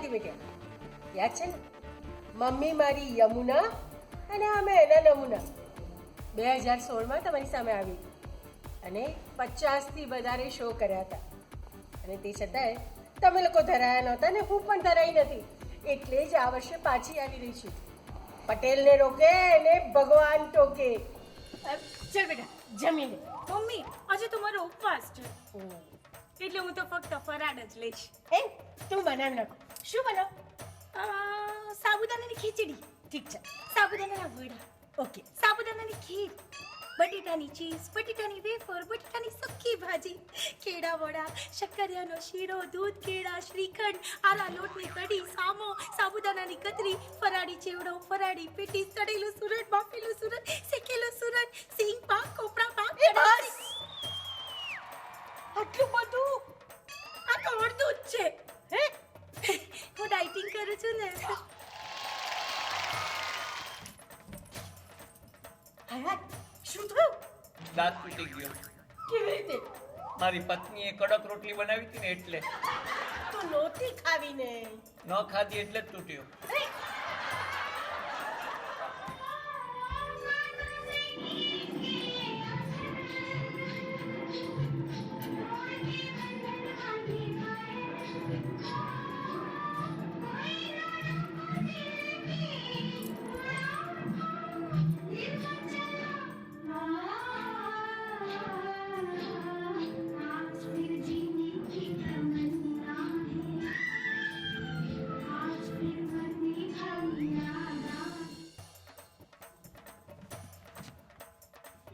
હતી બેટા, યાદ છે ને? મમ્મી મારી યમુના અને અમે એના નમૂના 2016માં તમારી સામે આવી અને 50થી વધારે શો કર્યા હતા અને તે છતાંય તમે લોકો ધરાયા નહોતા ને હું પણ ધરાઈ નથી. એટલે જ આ વર્ષે પાછી આવી રહી છું. પટેલને રોકે ને ભગવાન ટોકે. ચાલ બેટા જમી લે. મમ્મી આજે તો મારો ઉપવાસ છે એટલે હું તો ફક્ત ફરાળ જ લઈશ. હે તું બનાવી નાખો. શું બનાવ? સાબુદાણાની ખીચડી. ઠીક છે. સાબુદાણાના વડા. ઓકે. સાબુદાણાની ખીર. બટેટાની ચીઝ, બટેટાની વેફર, બટેટાની સક્કી ભાજી, કેળા વડા, શક્કરિયાનો શીરો, દૂધ કેળા, શ્રીખંડ, આરા લોટની કઢી, સામો, સાબુદાણાની કતરી, ફરાળી ચેવડો, ફરાળી પેટી, તળેલું સુરણ, બાફેલું સુરણ, શેકેલું સુરણ, સિંગ પાક, કોપરા પાક. એ બસ આટલું બધું? આ તો અડધું જ છે. હે હું ડાયટિંગ કરું છું ને. હા શું થયું? દાંત તૂટી ગયો. કેવી રીતે? મારી પત્નીએ કડક રોટલી બનાવી હતી ને એટલે. તો નહોતી ખાવીને. ન ખાધી એટલે જ તૂટ્યો.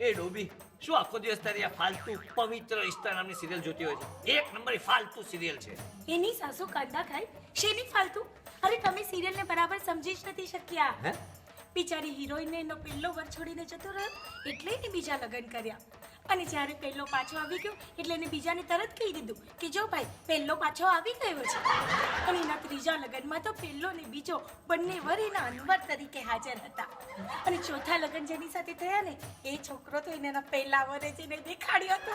એ ડોબી, શું આખો દિવસ તારી આ ફાલતુ પવિત્ર રિશ્તા નામની સિરિયલ જોતી હોય છે? એક નંબરની ફાલતુ સિરિયલ છે. એની સાસુ કાંદા ખાય શેની ફાલતુ? અરે તમે સિરિયલને બરાબર સમજી જ નથી શક્યા. હે? બિચારી હિરોઈનને એનો પહેલો વર છોડીને જતો રહ્યો એટલે એને બીજા લગ્ન કર્યા અને જ્યારે પહેલો પાછો આવી ગયો એટલે એને બીજાને તરત કહી દીધું કે જો ભાઈ પહેલો પાછો આવી ગયો છે. અને એના ત્રીજા લગ્નમાં તો પહેલો ને બીજો બંને વર એના અનવર તરીકે હાજર હતા અને ચોથા લગ્ન જેની સાથે થયા ને એ છોકરો તો એને એના પહેલા વરે જ એને દેખાડ્યો હતો.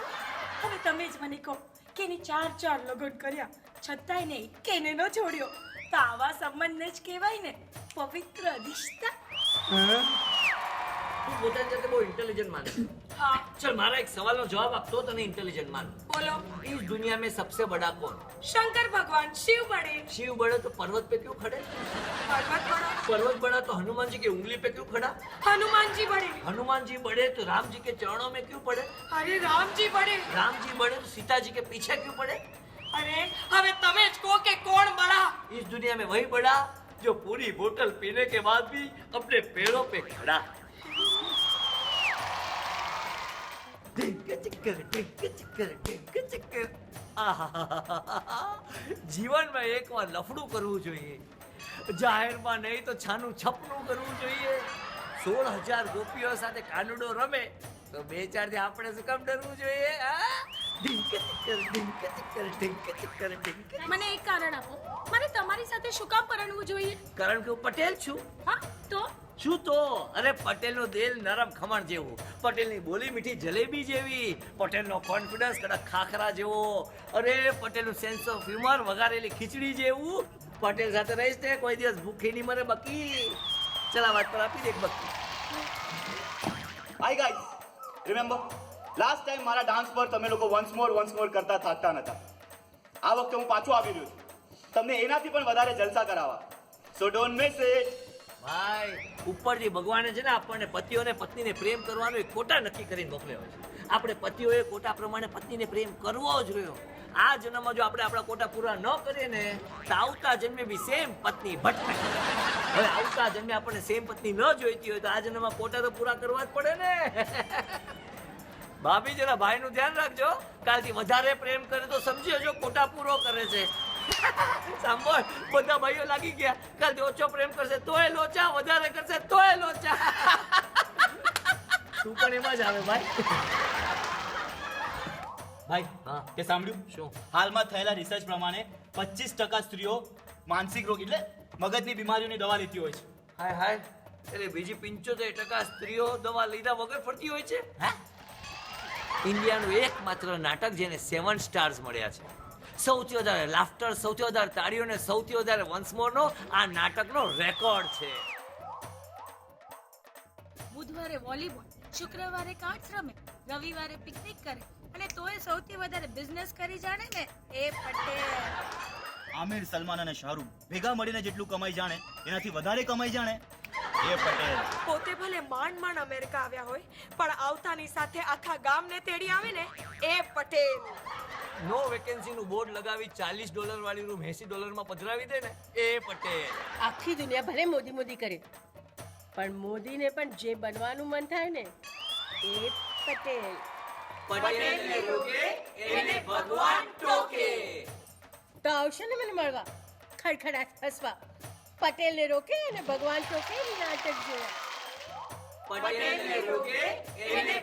હવે તમે જ મને કહો કે એને ચાર લગ્ન કર્યા છતાંય ને કેને ન છોડ્યો. તો આવા સંબંધને જ કહેવાય ને પવિત્ર રિશ્તા. તું પોતાની જાતે બહુ ઇન્ટેલિજન્ટ માને. हाँ चल मारा एक सवाल नो जवाब आप तो तने इंटेलिजेंट मान. बोलो. इस दुनिया में सबसे बड़ा कौन? शंकर भगवान. शिव बड़े. शिव बड़े तो पर्वत पे क्यों खड़े? पर्वत बड़ा. पर्वत बड़ा तो हनुमान जी की उंगली पे क्यों खड़ा? हनुमान जी बड़े. हनुमान जी बड़े तो राम जी के चरणों में क्यों पड़े? अरे राम जी बड़े. राम जी बड़े तो सीता जी के पीछे क्यों पड़े? अरे हमें तमे ज को के कौन बड़ा? इस दुनिया में वही बड़ा जो पूरी बोतल पीने के बाद भी अपने पैरों पे खड़ा. જીવનમાં એકવાર લફડું કરવું જોઈએ, જાહેરમાં નહીં તો છાનું છપનું કરવું જોઈએ. 16,000 ગોપીઓ સાથે કાનુડો રમે તો બે ચાર થી આપણે શું કામ ડરવું જોઈએ? મને એક કારણ આપો, મને તમારી સાથે શું કામ પરણવું જોઈએ? કારણ કે હું પટેલ છું. હા તો શું તો? અરે પટેલનું દિલ નરમ ખમણ જેવું, પટેલની બોલી મીઠી જલેબી જેવી, પટેલનો કોન્ફિડન્સ કડક ખાખરા જેવો, અરે પટેલનું સેન્સ ઓફ હ્યુમર વઘારેલી ખીચડી જેવું. પટેલ સાથે રહીશ ને કોઈ દિવસ ભૂખી નહીં મરે બકી. ચલા વાત પર આપી દે એક બકી. Hi guys, remember last time મારા ડાન્સ પર તમે લોકો વન્સ મોર કરતા થાકતા નતા. આ વખતે હું પાછો આવી રહ્યો છું તમને એનાથી પણ વધારે જલસા કરાવવા. સો ડોન્ટ મિસ ઇટ. ભાઈ ઉપરથી ભગવાને છે ને આપણને પતિઓને પત્નીને પ્રેમ કરવાનો એક કોટા નક્કી કરીને મોકલ્યો છે. આપણે પતિઓએ કોટા પ્રમાણે પત્નીને પ્રેમ કરવો જ રહ્યો. આ જન્મમાં જો આપણે આપણા કોટા પૂરા ન કરીએ ને તો આવતા જન્મે બી સેમ પત્ની ભટકાય. હવે આવતા જન્મે આપણને સેમ પત્ની ન જોઈતી હોય તો આ જન્મમાં કોટા તો પૂરા કરવા જ પડે ને. ભાભી જરા ભાઈનું ધ્યાન રાખજો, કાલથી વધારે પ્રેમ કરે તો સમજી લેજો કોટા પૂરો કરે છે. સાંભળ, બધા ભાઈઓ લાગી ગયા, કાલથી ઓછો પ્રેમ કરશે તોય લોચા, વધારે કરશે તોય લોચા. તું પણ એમાં જ આવે ભાઈ. ભાઈ હા તે સાંભળ્યું? શું? હાલમાં થયેલા રિસર્ચ પ્રમાણે 25% સ્ત્રીઓ માનસિક રોગ એટલે મગજની બીમારીઓની દવા લેતી હોય છે. હાય હાય, એટલે બીજી 75% સ્ત્રીઓ દવા લીધા વગર ફરતી હોય છે. હે? ઇન્ડિયાનું એકમાત્ર નાટક જેને 7 સ્ટાર્સ મળ્યા છે. સૌથી વધારે લાફ્ટર, સૌથી વધારે તાળીઓ અને સૌથી વધારે વન્સ મોરનો આ નાટકનો રેકોર્ડ છે. બુધવારે વોલીબોલ, શુક્રવારે કાર્ડ્સ રમે, રવિવારે પિકનિક કરે અને તોય સૌથી વધારે બિઝનેસ કરી જાણે ને એ પટેલ. આમિર, સલમાન અને શાહરૂખ ભેગા મળીને જેટલું કમાઈ જાણે એનાથી વધારે કમાઈ જાણે એ પટેલ. પોતે ભલે માંડ અમેરિકા આવ્યા હોય પણ આવતાની સાથે આખા ગામને તેડી આવે ને એ પટેલ. નો વેકેન્સીનું બોર્ડ લગાવી $40 વાળી રૂમ $80 પધરાવી દે ને એ પટેલ. આખી દુનિયા ભલે મોદી મોદી કરે પણ મોદીને પણ જે બનવાનું મન થાય ને એ પટેલ. પટેલને રોકે એને ભગવાન ટોકે. તો આવશે ને મને મળવા ખડખડાટ હસવા. પટેલને રોકે અને ભગવાન ટોકે નાટક જોવા. પટેલને રોકે એને